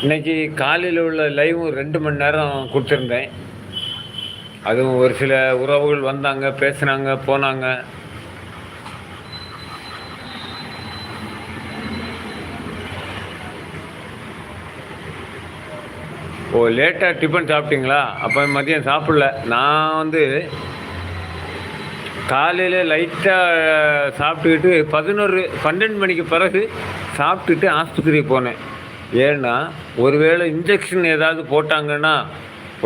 இன்னைக்கு காலையில் உள்ள லைவும் 2 மணி நேரம் கொடுத்துருந்தேன். அதுவும் ஒரு சில உறவுகள் வந்தாங்க, பேசுனாங்க, போனாங்க. ஓ, லேட்டாக டிஃபன் சாப்பிட்டீங்களா? அப்போ மதியம் சாப்பிடல. நான் காலையில் லைட்டாக சாப்பிட்டுக்கிட்டு 12 மணிக்கு பிறகு சாப்பிட்டுட்டு ஆஸ்பத்திரிக்கு போனேன். ஏன்னா ஒருவேளை இன்ஜெக்ஷன் ஏதாவது போட்டாங்கன்னா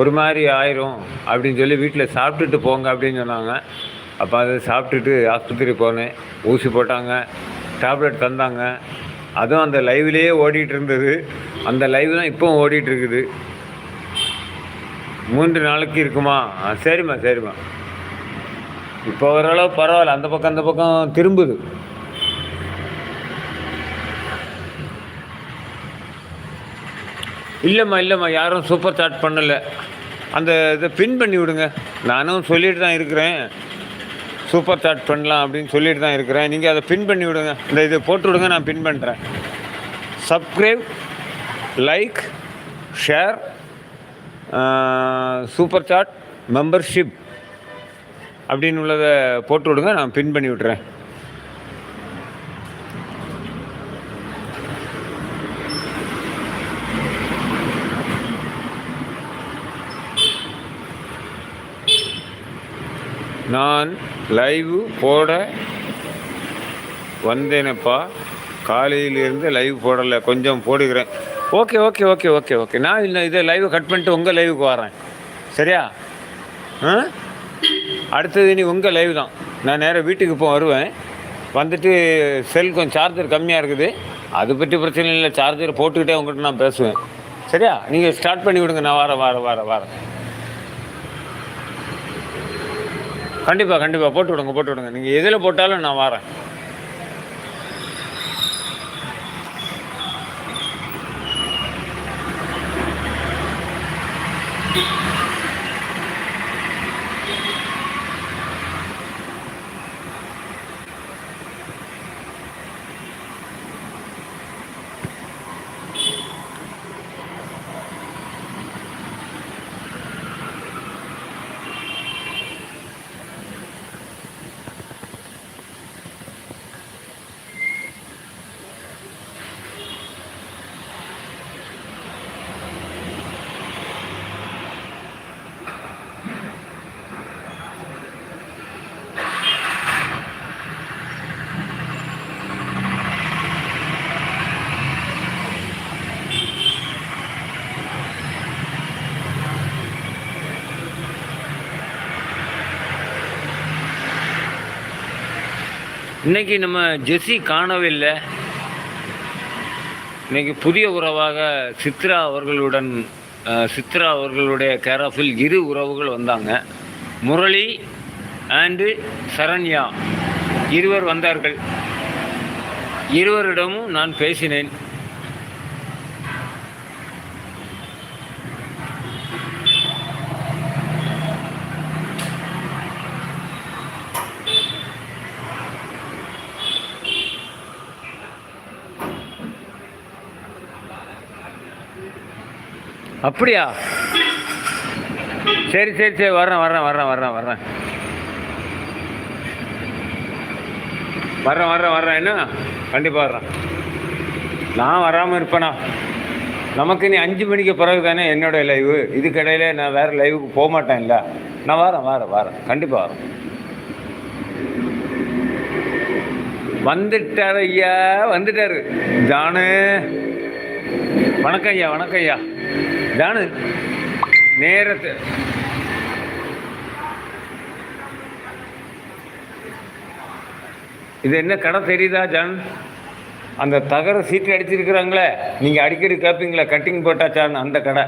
ஒரு மாதிரி ஆயிரும் அப்படின்னு சொல்லி வீட்டில் சாப்பிட்டுட்டு போங்க அப்படின்னு சொன்னாங்க. அப்போ அதை சாப்பிட்டுட்டு ஆஸ்பத்திரி போனேன். ஊசி போட்டாங்க, டேப்லெட் தந்தாங்க. அதுவும் அந்த லைவ்லேயே ஓடிட்டு இருந்தது. அந்த லைவ் தான் இப்போவும் ஓடிட்டுருக்குது. 3 நாளைக்கு இருக்குமா? சரிம்மா சரிம்மா. இப்போ ஓரளவு பரவாயில்ல. அந்த பக்கம் திரும்புது. இல்லைம்மா யாரும் சூப்பர் சாட் பண்ணலை. அந்த இதை பின் பண்ணி விடுங்க. நானும் சொல்லிட்டு தான் இருக்கிறேன், சூப்பர் சாட் பண்ணலாம் அப்படின்னு சொல்லிட்டு தான் இருக்கிறேன். நீங்கள் அதை பின் பண்ணி விடுங்க. இந்த இதை போட்டு விடுங்க, நான் பின் பண்ணுறேன். Subscribe, like, share, super chat, membership அப்படின்னு உள்ளதை போட்டு விடுங்க, நான் பின் பண்ணி விட்டுறேன். நான் லைவு போட வந்தேனப்பா. காலையிலேருந்து லைவ் போடலை, கொஞ்சம் போடுகிறேன். ஓகே. நான் இல்லை, இதை லைவை கட் பண்ணிட்டு உங்கள் லைவுக்கு வரேன். சரியா? அடுத்தது நீ உங்கள் லைவ் தான். நான் நேராக வீட்டுக்கு வருவேன். வந்துட்டு செல் கொஞ்சம் சார்ஜர் கம்மியாக இருக்குது. அதை பற்றி பிரச்சனை இல்லை. சார்ஜர் போட்டுக்கிட்டே உங்கள்கிட்ட நான் பேசுவேன். சரியா? நீங்கள் ஸ்டார்ட் பண்ணி விடுங்க. நான் வரேன். கண்டிப்பாக போட்டு விடுங்க. நீங்கள் எதில் போட்டாலும் நான் வரேன். இன்றைக்கி நம்ம ஜெஸ்ஸி காணவே இல்லை. இன்றைக்கி புதிய உறவாக சித்ரா அவர்களுடைய கேராஃபில் 2 உறவுகள் வந்தாங்க. முரளி அண்டு சரண்யா இருவர் வந்தார்கள். இருவரிடமும் நான் பேசினேன். அப்படியா? சரி வரேன். என்ன கண்டிப்பாக வர்றேன். நான் வராமல் இருப்பேனா? நமக்கு நீ 5 மணிக்கு பிறகு தானே என்னோடய லைவு. இதுக்கிடையில நான் வேறு லைவுக்கு போக மாட்டேன்ல. நான் வரேன். கண்டிப்பாக வரேன். வந்துட்டாரு ஜானு. வணக்கம் ஐயா. ஜானு, நேரத்தை இது என்ன கடை தெரியுதா ஜான்? அந்த தகர சீட்டு அடிச்சிருக்கிறாங்களே, நீங்கள் அடிக்கடி கேட்பீங்களே கட்டிங் போட்டாச்சான்னு, அந்த கடை.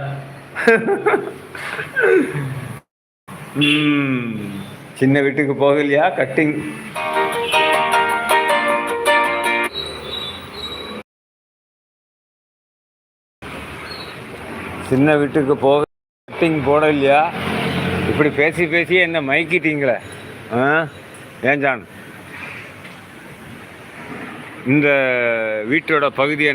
சின்ன வீட்டுக்கு போகலையா கட்டிங்? சின்ன வீட்டுக்கு போக கட்டிங் போட இல்லையா? இப்படி பேசி என்ன மயக்கிட்டீங்களே. ஏன் ஜான், இந்த வீட்டோட பகுதியை